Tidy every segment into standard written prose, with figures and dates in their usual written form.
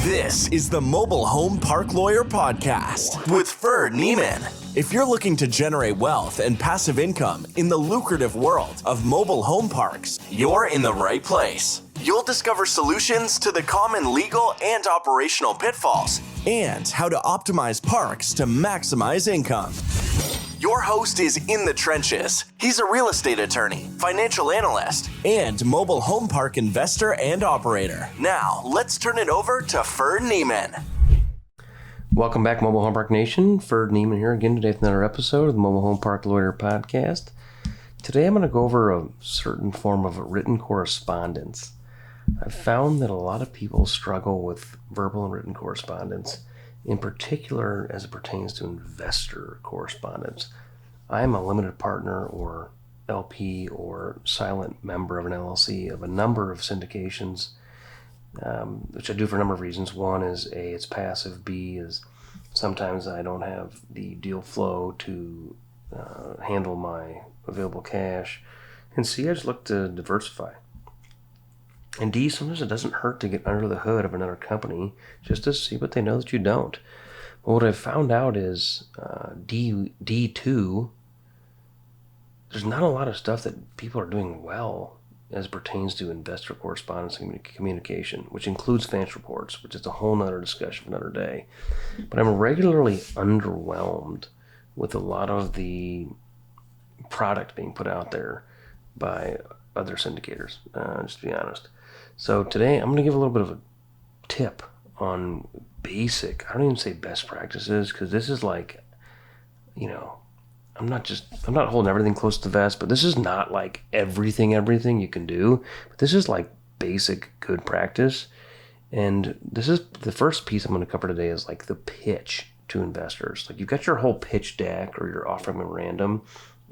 This is the Mobile Home Park Lawyer Podcast with Ferd Niemann. If you're looking to generate wealth and passive income in the lucrative world of mobile home parks, you're in the right place. You'll discover solutions to the common legal and operational pitfalls and how to optimize parks to maximize income. Your host is in the trenches. He's a real estate attorney, financial analyst, and mobile home park investor and operator. Now, let's turn it over to Ferd Niemann. Welcome back, Mobile Home Park Nation. Ferd Niemann here again today with another episode of the Mobile Home Park Lawyer Podcast. Today I'm going to go over a certain form of written correspondence. I've found that a lot of people struggle with verbal and written correspondence, in particular as it pertains to investor correspondence. I am a limited partner or LP or silent member of an LLC of a number of syndications, which I do for a number of reasons. One is A, it's passive. B is sometimes I don't have the deal flow to handle my available cash. And C, I just look to diversify. And D, sometimes it doesn't hurt to get under the hood of another company just to see what they know that you don't. But what I've found out is D2, there's not a lot of stuff that people are doing well as it pertains to investor correspondence and communication, which includes financial reports, which is a whole nother discussion for another day. But I'm regularly underwhelmed with a lot of the product being put out there by other syndicators, just to be honest. So today I'm going to give a little bit of a tip on basic, I don't even say best practices, because this is like, I'm not holding everything close to the vest, but this is not like everything you can do. But this is like basic good practice. And this is the first piece I'm going to cover today is like the pitch to investors. Like you've got your whole pitch deck or your offering memorandum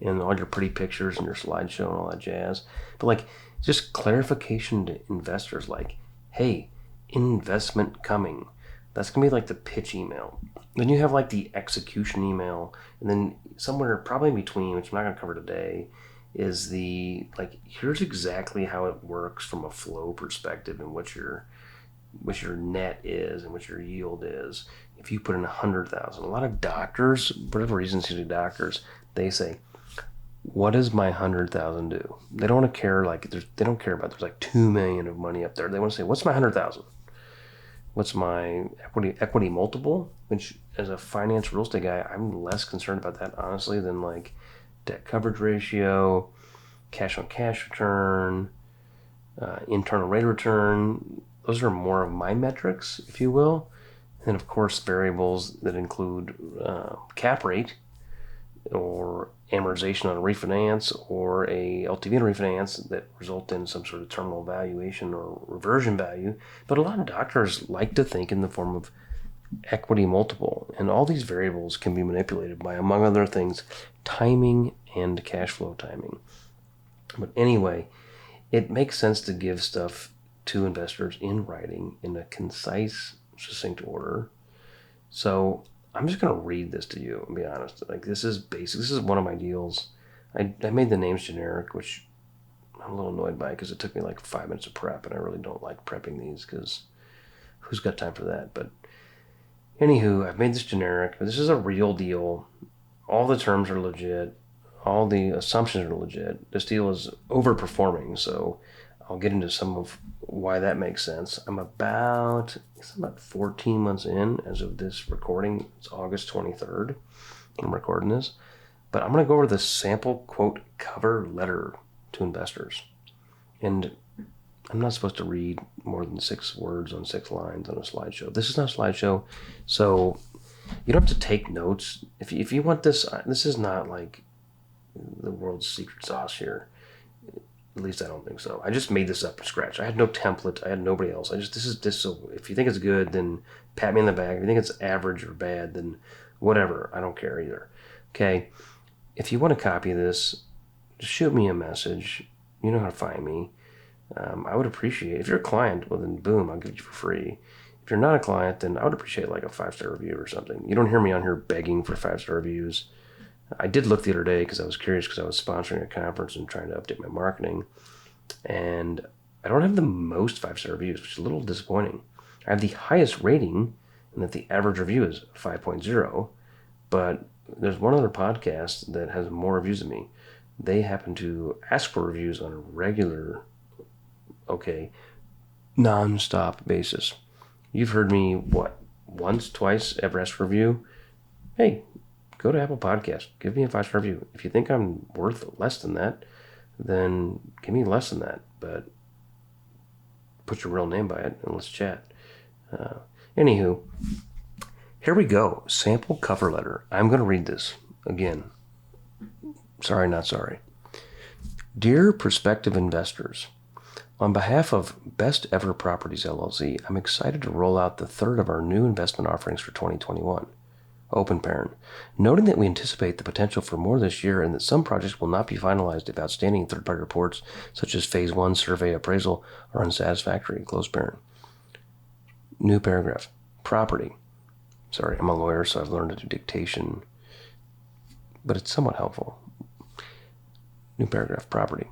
and all your pretty pictures and your slideshow and all that jazz. But like just clarification to investors like, hey, investment coming. That's going to be like the pitch email. Then you have like the execution email. And then somewhere probably in between, which I'm not going to cover today, is the like, here's exactly how it works from a flow perspective and what your net is and what your yield is. If you put in 100,000, a lot of doctors, for whatever reasons, usually doctors, they say, what does my 100,000 do? They don't want to care, they don't care about there's like 2 million of money up there. They want to say, what's my 100,000? What's my equity multiple? Which, as a finance real estate guy, I'm less concerned about that, honestly, than like debt coverage ratio, cash on cash return, internal rate of return. Those are more of my metrics, if you will. And of course, variables that include cap rate or amortization on a refinance or a LTV on a refinance that result in some sort of terminal valuation or reversion value. But a lot of doctors like to think in the form of equity multiple. And all these variables can be manipulated by, among other things, timing and cash flow timing. But anyway, it makes sense to give stuff to investors in writing in a concise, succinct order. So I'm just going to read this to you and be honest. Like this is basic. This is one of my deals. I made the names generic, which I'm a little annoyed by because it took me like 5 minutes of prep, and I really don't like prepping these because who's got time for that? But anywho, I've made this generic. This is a real deal. All the terms are legit. All the assumptions are legit. This deal is overperforming, so I'll get into some of why that makes sense. I'm about 14 months in as of this recording. It's August 23rd. I'm recording this. But I'm going to go over the sample quote cover letter to investors. And I'm not supposed to read more than 6 words on 6 lines on a slideshow. This is not a slideshow, so you don't have to take notes. If you want this, this is not like the world's secret sauce here. At least I don't think so. I just made this up from scratch. I had no template. I had nobody else. This is so if you think it's good, then pat me in the back. If you think it's average or bad, then whatever. I don't care either. Okay. If you want a copy of this, just shoot me a message. You know how to find me. I would appreciate, if you're a client, well then boom, I'll give it you for free. If you're not a client, then I would appreciate like a 5-star review or something. You don't hear me on here begging for 5-star reviews. I did look the other day because I was curious because I was sponsoring a conference and trying to update my marketing. And I don't have the most 5-star reviews, which is a little disappointing. I have the highest rating, and that the average review is 5.0, but there's one other podcast that has more reviews than me. They happen to ask for reviews on a regular, non-stop basis. You've heard me, once, twice ever ask for a review? Hey, go to Apple Podcasts. Give me a 5-star review. If you think I'm worth less than that, then give me less than that. But put your real name by it and let's chat. Anywho, here we go. Sample cover letter. I'm going to read this again. Sorry, not sorry. Dear prospective investors, on behalf of Best Ever Properties LLC, I'm excited to roll out the third of our new investment offerings for 2021. Open parent. Noting that we anticipate the potential for more this year and that some projects will not be finalized if outstanding third-party reports such as Phase 1 survey appraisal are unsatisfactory. Close parent. New paragraph. Property. Sorry, I'm a lawyer, so I've learned to do dictation, but it's somewhat helpful. New paragraph. Property.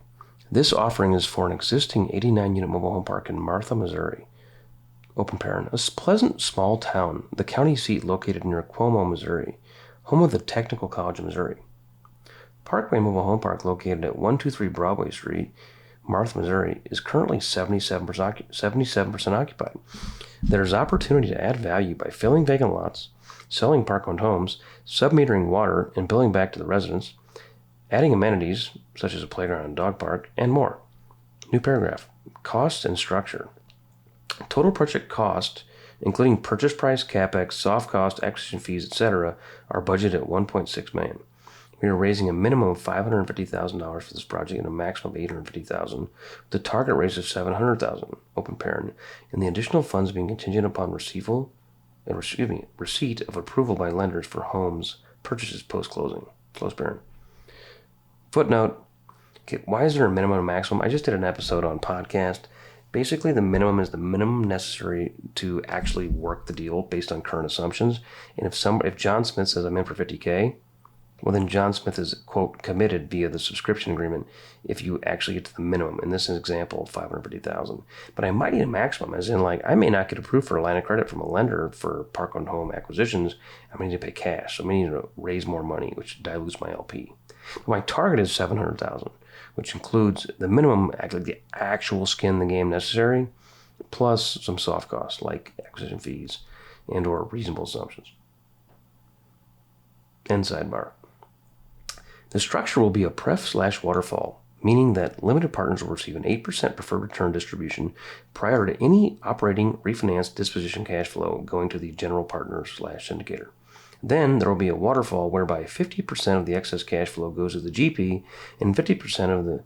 This offering is for an existing 89-unit mobile home park in Martha, Missouri. Open parent. A pleasant small town, the county seat located near Cuomo, Missouri, home of the Technical College of Missouri. Parkway Mobile Home Park, located at 123 Broadway Street, Martha, Missouri, is currently 77% occupied. There is opportunity to add value by filling vacant lots, selling park-owned homes, submetering water, and billing back to the residents, adding amenities such as a playground and dog park, and more. New paragraph. Costs and structure. Total project cost, including purchase price, capex, soft cost, acquisition fees, etc., are budgeted at $1.6 million. We are raising a minimum of $550,000 for this project and a maximum of $850,000, with a target raise of $700,000. Open parent, and the additional funds being contingent upon receipt of approval by lenders for homes purchases post-closing. Close parent. Footnote. Okay, why is there a minimum and maximum? I just did an episode on podcast. Basically, the minimum is the minimum necessary to actually work the deal based on current assumptions. And if John Smith says I'm in for $50K, well then John Smith is, quote, committed via the subscription agreement if you actually get to the minimum. In this example, $550,000. But I might need a maximum, as in I may not get approved for a line of credit from a lender for park-owned home acquisitions. I may need to pay cash. So I may need to raise more money, which dilutes my LP. But my target is $700,000. Which includes the minimum, actually the actual skin in the game necessary, plus some soft costs like acquisition fees and or reasonable assumptions. End sidebar. The structure will be a pref/waterfall, meaning that limited partners will receive an 8% preferred return distribution prior to any operating, refinance, disposition cash flow going to the general partner/syndicator. Then there will be a waterfall whereby 50% of the excess cash flow goes to the GP and 50% of the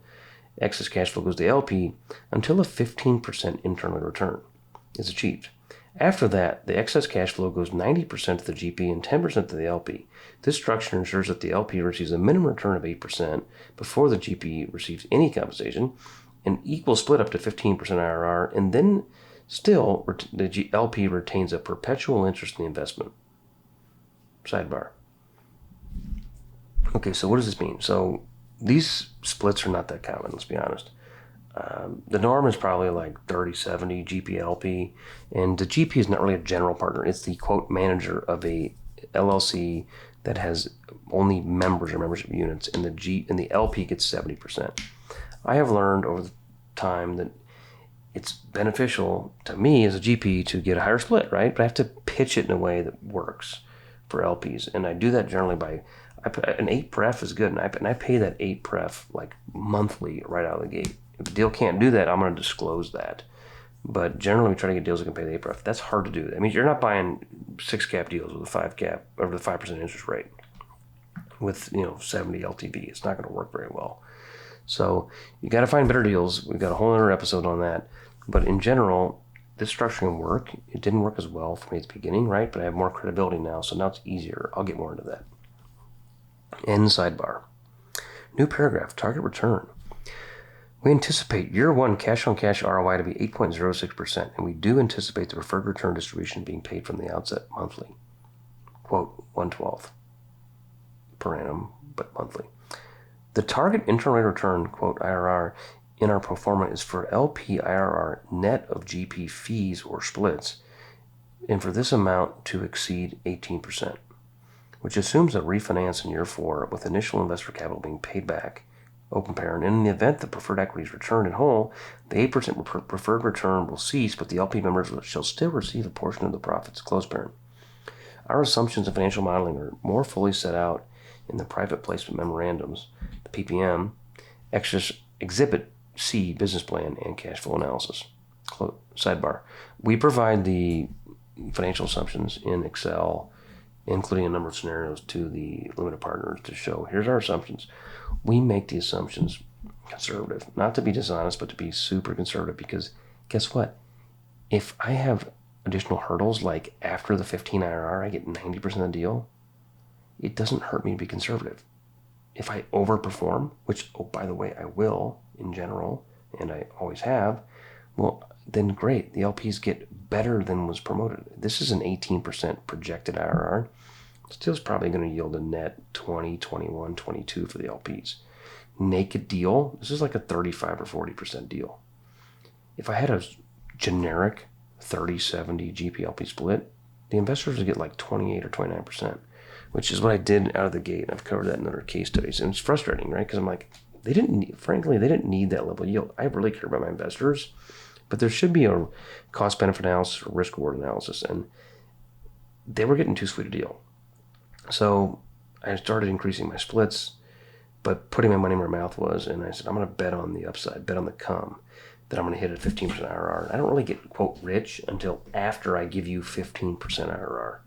excess cash flow goes to the LP until a 15% internal return is achieved. After that, the excess cash flow goes 90% to the GP and 10% to the LP. This structure ensures that the LP receives a minimum return of 8% before the GP receives any compensation, an equal split up to 15% IRR, and then still the LP retains a perpetual interest in the investment. Sidebar. Okay, so what does this mean? So these splits are not that common, let's be honest. The norm is probably like 30-70 GP-LP, and the GP is not really a general partner. It's the, quote, manager of a LLC that has only members or membership units, and the LP gets 70%. I have learned over the time that it's beneficial to me as a GP to get a higher split, right? But I have to pitch it in a way that works for LPs, and I do that generally by an 8 pref is good, and I pay that 8 pref like monthly right out of the gate. If the deal can't do that, I'm going to disclose that. But generally, we try to get deals that can pay the 8 pref. That's hard to do. I mean, you're not buying 6 cap deals with a 5 cap over the 5% interest rate with 70 LTV. It's not going to work very well. So you got to find better deals. We've got a whole other episode on that. But in general, this structure can work. It didn't work as well for me at the beginning, right? But I have more credibility now, so now it's easier. I'll get more into that. End sidebar. New paragraph, target return. We anticipate year 1 cash-on-cash ROI to be 8.06%, and we do anticipate the preferred return distribution being paid from the outset monthly. Quote, 1/12 per annum, but monthly. The target internal rate of return, quote, IRR, in our pro forma is for LP IRR net of GP fees or splits and for this amount to exceed 18%, which assumes a refinance in year 4 with initial investor capital being paid back, open parent. In the event the preferred equity is returned in whole, the 8% preferred return will cease, but the LP members shall still receive a portion of the profits, close parent. Our assumptions of financial modeling are more fully set out in the private placement memorandums, the PPM, Exhibit C business plan, and cash flow analysis. Sidebar. We provide the financial assumptions in Excel, including a number of scenarios to the limited partners to show, here's our assumptions. We make the assumptions conservative, not to be dishonest, but to be super conservative, because guess what? If I have additional hurdles, like after the 15 IRR, I get 90% of the deal, it doesn't hurt me to be conservative. If I overperform, which, oh, by the way, I will in general, and I always have, well, then great. The LPs get better than was promoted. This is an 18% projected IRR. Still is probably going to yield a net 20, 21, 22 for the LPs. Naked deal, this is like a 35 or 40% deal. If I had a generic 30-70 GPLP split, the investors would get like 28 or 29%, which is what I did out of the gate. I've covered that in other case studies, and it's frustrating, right? Because I'm like, they didn't need that level of yield. I really care about my investors, but there should be a cost-benefit analysis or risk-reward analysis, and they were getting too sweet a deal. So I started increasing my splits, but putting my money where my mouth was, and I said, I'm going to bet on the upside, bet on the come, that I'm going to hit a 15% IRR. I don't really get, quote, rich until after I give you 15% IRR.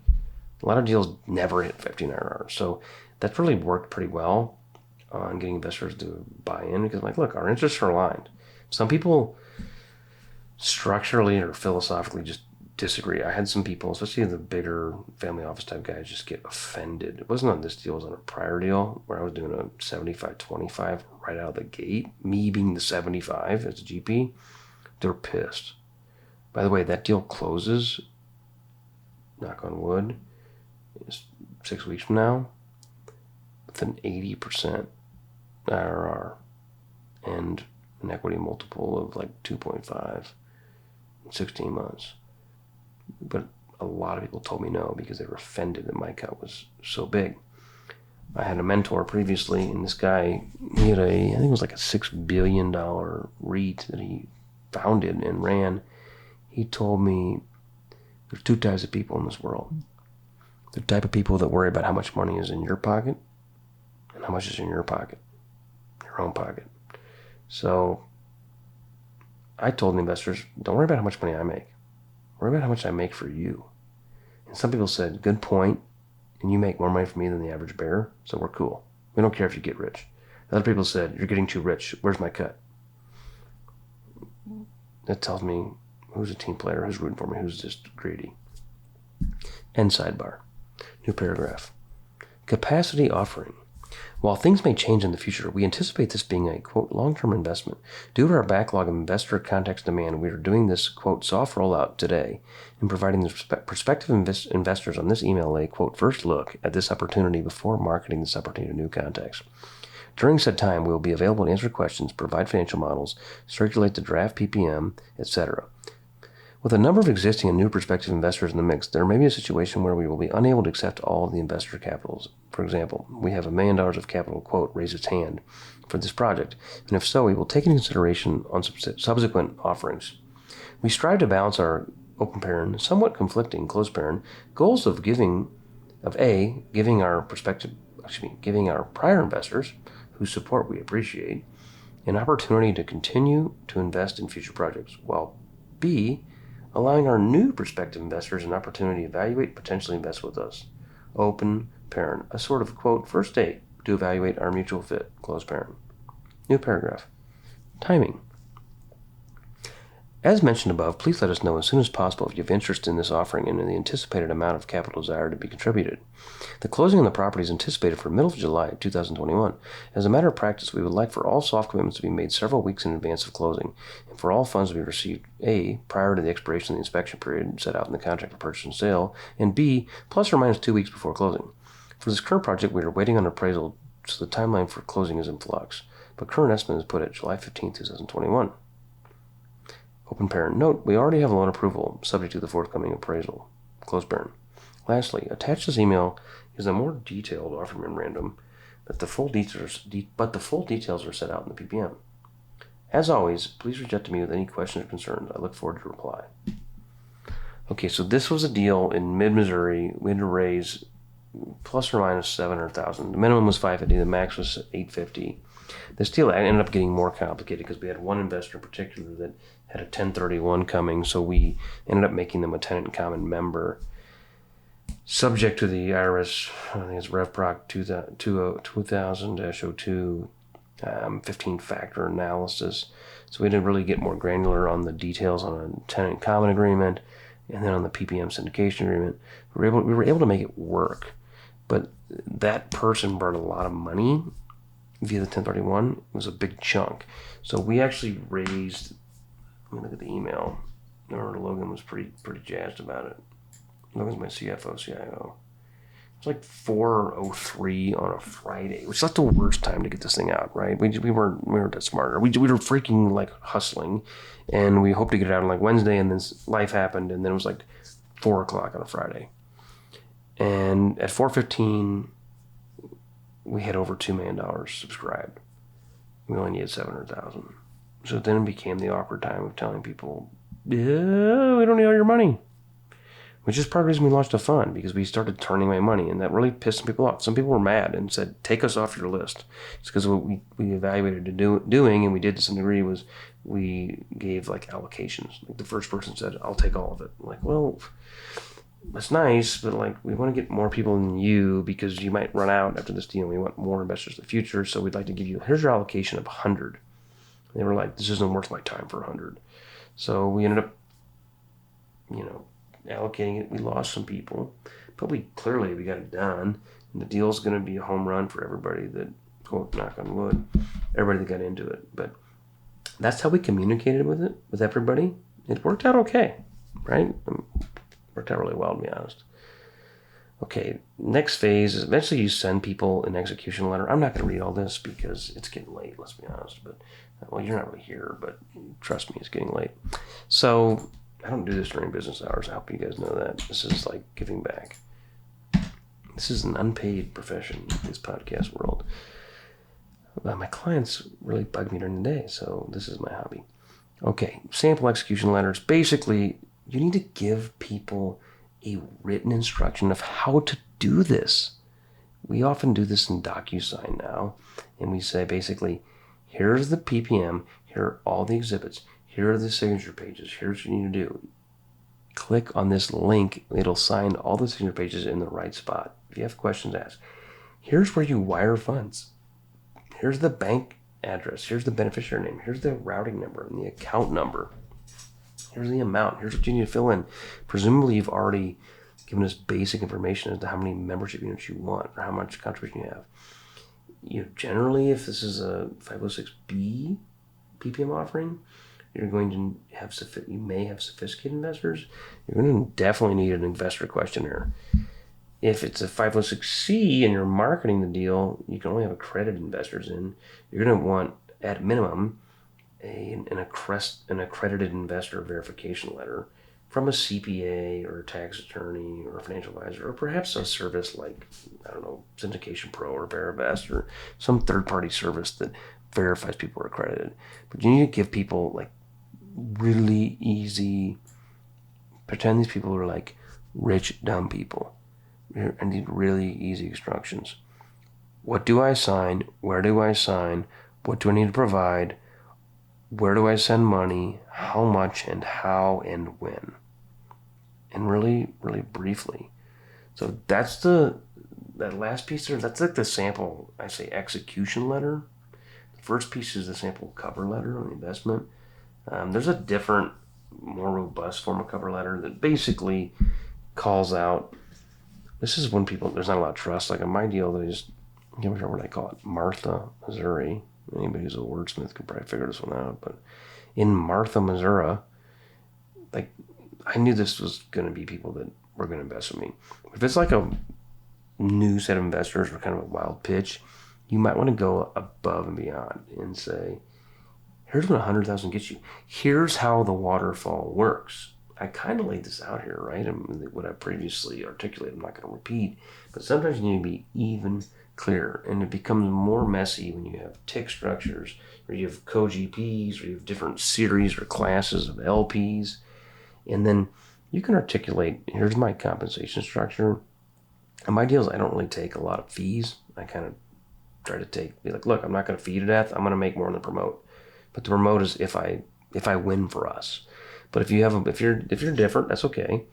A lot of deals never hit 15 IRR. So that's really worked pretty well on getting investors to buy in, because I'm like, look, our interests are aligned. Some people structurally or philosophically just disagree. I had some people, especially the bigger family office type guys, just get offended. It wasn't on this deal, it was on a prior deal where I was doing a 75-25 right out of the gate. Me being the 75 as a GP, they're pissed. By the way, that deal closes, knock on wood, 6 weeks from now with an 80% IRR and an equity multiple of like 2.5 in 16 months. But a lot of people told me no because they were offended that my cut was so big. I had a mentor previously, and this guy, he had I think it was like a $6 billion REIT that he founded and ran. He told me there's two types of people in this world. The type of people that worry about how much money is in your pocket and how much is in your pocket, your own pocket. So I told the investors, don't worry about how much money I make. Worry about how much I make for you. And some people said, good point, and you make more money for me than the average bear, so we're cool. We don't care if you get rich. Other people said, you're getting too rich. Where's my cut? That tells me who's a team player, who's rooting for me, who's just greedy. End sidebar. New paragraph. Capacity offering. While things may change in the future, we anticipate this being a, quote, long-term investment. Due to our backlog of investor context demand, we are doing this, quote, soft rollout today and providing the prospective investors on this email a, quote, first look at this opportunity before marketing this opportunity to new contacts. During said time, we will be available to answer questions, provide financial models, circulate the draft PPM, etc. With a number of existing and new prospective investors in the mix, there may be a situation where we will be unable to accept all of the investor capitals. For example, we have $1 million of capital, quote, raise its hand for this project, and if so, we will take into consideration on subsequent offerings. We strive to balance our open parent, somewhat conflicting closed parent goals of giving our prior investors, whose support we appreciate, an opportunity to continue to invest in future projects, while B, allowing our new prospective investors an opportunity to evaluate, potentially invest with us. Open parent, a sort of, quote, first date to evaluate our mutual fit, close parent. New paragraph. Timing. As mentioned above, please let us know as soon as possible if you have interest in this offering and in the anticipated amount of capital desired to be contributed. The closing on the property is anticipated for middle of July 2021. As a matter of practice, we would like for all soft commitments to be made several weeks in advance of closing, and for all funds to be received, A, prior to the expiration of the inspection period set out in the contract for purchase and sale, and B, plus or minus 2 weeks before closing. For this current project, we are waiting on appraisal, so the timeline for closing is in flux, but current estimate is put at July 15, 2021. Open parent. Note, we already have loan approval, subject to the forthcoming appraisal. Close parent. Lastly, attached to this email is a more detailed offer memorandum, but the full details are set out in the PPM. As always, please reach out to me with any questions or concerns. I look forward to reply. Okay, so this was a deal in mid-Missouri. We had to raise plus or minus $700,000. The minimum was $550,000. The max was $850,000. This deal ended up getting more complicated because we had one investor in particular that had a 1031 coming, so we ended up making them a tenant in common member, subject to the IRS, I think it's RevProc 2000-02 15-factor analysis. So we had to really get more granular on the details on a tenant in common agreement, and then on the PPM syndication agreement. We were able to make it work, but that person brought a lot of money via the 1031. It was a big chunk. So we actually raised, let me look at the email. I remember Logan was pretty jazzed about it. Logan's my CFO, CIO. It was like 4:03 on a Friday, which is not the worst time to get this thing out, right? We weren't that smart. We were freaking like hustling, and we hoped to get it out on like Wednesday, and then life happened, and then it was like 4 o'clock on a Friday. And at 4:15, we had over $2 million subscribed. We only needed $700,000. So then it became the awkward time of telling people, yeah, we don't need all your money. Which is part of the reason we launched a fund, because we started turning away money, and that really pissed some people off. Some people were mad and said, take us off your list. It's because what we evaluated doing, and we did to some degree, was we gave like allocations. Like the first person said, I'll take all of it. I'm like, well, that's nice, but like we want to get more people than you because you might run out after this deal. We want more investors in the future, so we'd like to give you, here's your allocation of 100. They were like, this isn't worth my time for 100. So we ended up, allocating it. We lost some people, but we got it done, and the deal's going to be a home run for everybody that, quote, knock on wood, everybody that got into it. But that's how we communicated with everybody. It worked out okay, right? Worked out really well, to be honest. Okay, next phase is eventually you send people an execution letter. I'm not going to read all this because it's getting late, let's be honest. But, well, you're not really here, but trust me, it's getting late. So I don't do this during business hours. I hope you guys know that. This is like giving back. This is an unpaid profession, this podcast world. My clients really bug me during the day, so this is my hobby. Okay, sample execution letters. Basically, you need to give people a written instruction of how to do this. We often do this in DocuSign now, and we say basically, here's the PPM, here are all the exhibits, here are the signature pages, here's what you need to do. Click on this link, it'll sign all the signature pages in the right spot. If you have questions, ask. Here's where you wire funds. Here's the bank address, here's the beneficiary name, here's the routing number and the account number. Here's the amount. Here's what you need to fill in. Presumably, you've already given us basic information as to how many membership units you want or how much contribution you have. Generally, if this is a 506B PPM offering, you're going to have you may have sophisticated investors. You're going to definitely need an investor questionnaire. If it's a 506C and you're marketing the deal, you can only have accredited investors in. You're going to want, at minimum, an accredited investor verification letter from a CPA or a tax attorney or a financial advisor, or perhaps a service like, Syndication Pro or Verivest or some third-party service that verifies people are accredited. But you need to give people like really easy, pretend these people are like rich, dumb people. I need really easy instructions. What do I sign? Where do I sign? What do I need to provide? Where do I send money? How much and how and when? And really, really briefly. So that's that last piece there. That's like the sample, I say, execution letter. The first piece is the sample cover letter on the investment. There's a different, more robust form of cover letter that basically calls out. This is when there's not a lot of trust. Like in my deal, they just, I can't remember what I call it, Martha, Missouri. Anybody who's a wordsmith can probably figure this one out. But in Martha, Missouri, like I knew this was going to be people that were going to invest with me. If it's like a new set of investors or kind of a wild pitch, you might want to go above and beyond and say, here's what 100,000 gets you. Here's how the waterfall works. I kind of laid this out here, right? And what I previously articulated, I'm not going to repeat, but sometimes you need to be even clearer, and it becomes more messy when you have tick structures, or you have co-GPs, or you have different series or classes of LPs, and then you can articulate, here's my compensation structure. And my deal is I don't really take a lot of fees. I kind of try to be like, look, I'm not going to fee you to death. I'm going to make more than the promote. But the promote is if I win for us. But if you're different, that's okay.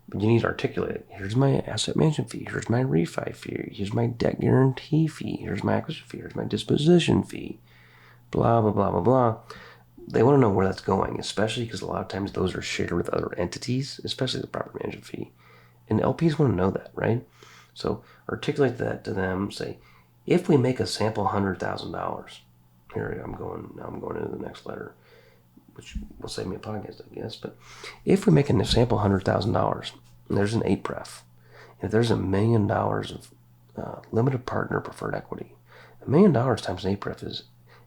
But you need to articulate it. Here's my asset management fee. Here's my refi fee. Here's my debt guarantee fee. Here's my acquisition fee. Here's my disposition fee. Blah, blah, blah, blah, blah. They want to know where that's going, especially because a lot of times those are shared with other entities, especially the property management fee. And LPs want to know that, right? So articulate that to them. Say, if we make a sample $100,000, here I'm going into the next letter, which will save me a podcast, I guess. But if we make a sample $100,000, and there's an 8-pref, and if there's $1 million of limited partner preferred equity, $1 million times an 8-pref is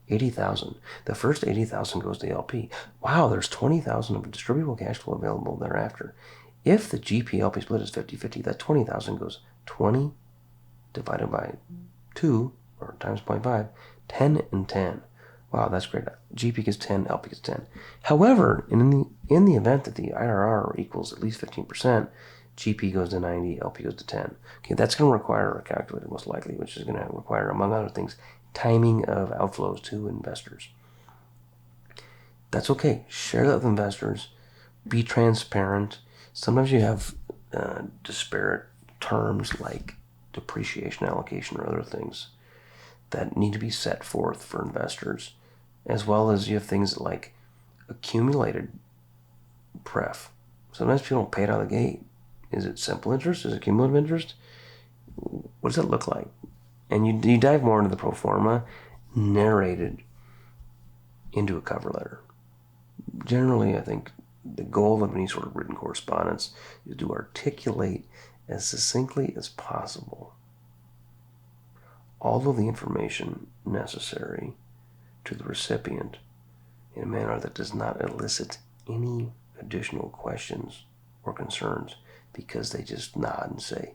$80,000. The first $80,000 goes to the LP. Wow, there's $20,000 of distributable cash flow available thereafter. If the GP LP split is 50-50, that $20,000 goes 20 divided by 2 or times 0.5, 10 and 10. Wow, that's great. GP gets 10, LP gets 10. However, in the event that the IRR equals at least 15%, GP goes to 90, LP goes to 10. Okay, that's going to require a calculator most likely, which is going to require, among other things, timing of outflows to investors. That's okay. Share that with investors. Be transparent. Sometimes you have disparate terms like depreciation allocation or other things that need to be set forth for investors, as well as you have things like accumulated pref. Sometimes people don't pay it out of the gate. Is it simple interest? Is it cumulative interest? What does that look like? And you dive more into the pro forma, narrated into a cover letter. Generally, I think the goal of any sort of written correspondence is to articulate as succinctly as possible all of the information necessary to the recipient in a manner that does not elicit any additional questions or concerns, because they just nod and say,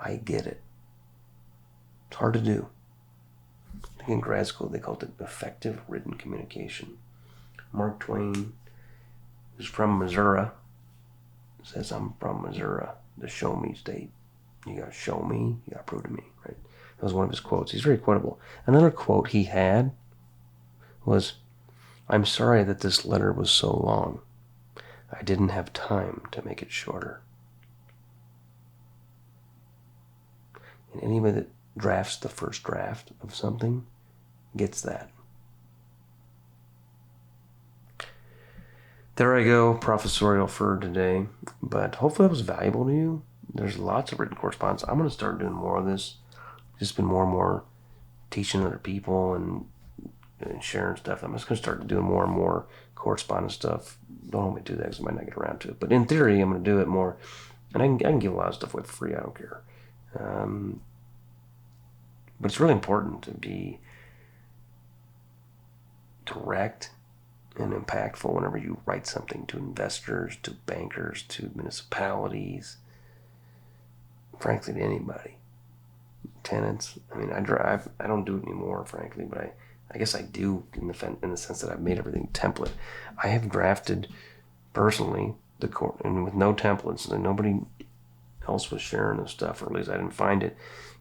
I get it. It's hard to do. I think in grad school they called it effective written communication. Mark Twain, who's from Missouri, says, I'm from Missouri, the show me state. You got to show me, you got to prove to me, right? That was one of his quotes. He's very quotable. Another quote he had was, I'm sorry that this letter was so long. I didn't have time to make it shorter. And anybody that drafts the first draft of something gets that. There I go, professorial for today. But hopefully that was valuable to you. There's lots of written correspondence. I'm going to start doing more of this. Just been more and more teaching other people and sharing stuff. I'm just going to start doing more and more correspondence stuff. Don't hold me to that because I might not get around to it. But in theory, I'm going to do it more. And I can give a lot of stuff away for free. I don't care. But it's really important to be direct and impactful whenever you write something to investors, to bankers, to municipalities, frankly, to anybody. Tenants. I mean, I don't do it anymore, frankly, but I guess I do in the sense that I've made everything template. I have drafted personally the court, and with no templates, and nobody else was sharing this stuff, or at least I didn't find it.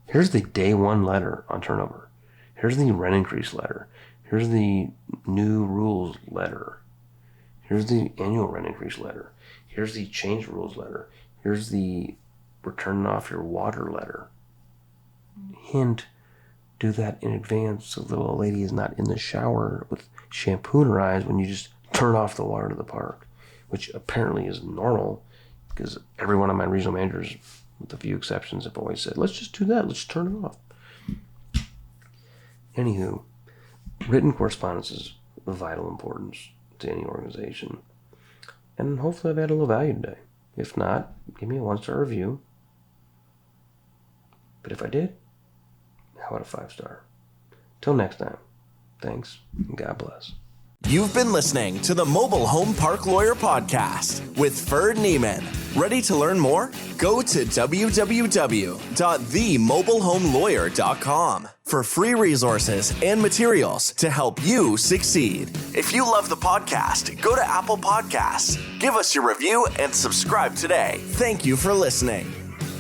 Here's the day one letter on turnover. Here's the rent increase letter. Here's the new rules letter. Here's the annual rent increase letter. Here's the change rules letter. Here's the return off your water letter. Hint, do that in advance so the little lady is not in the shower with shampoo in her eyes when you just turn off the water to the park, which apparently is normal because every one of my regional managers, with a few exceptions, have always said, let's just do that. Let's turn it off. Anywho, written correspondence is of vital importance to any organization. And hopefully I've added a little value today. If not, give me a 1-star review. But if I did, how about a 5-star? Till next time, thanks and God bless. You've been listening to the Mobile Home Park Lawyer Podcast with Ferd Niemann. Ready to learn more? Go to www.themobilehomelawyer.com for free resources and materials to help you succeed. If you love the podcast, go to Apple Podcasts, give us your review, and subscribe today. Thank you for listening.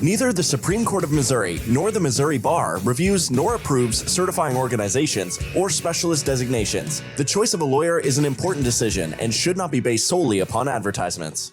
Neither the Supreme Court of Missouri nor the Missouri Bar reviews nor approves certifying organizations or specialist designations. The choice of a lawyer is an important decision and should not be based solely upon advertisements.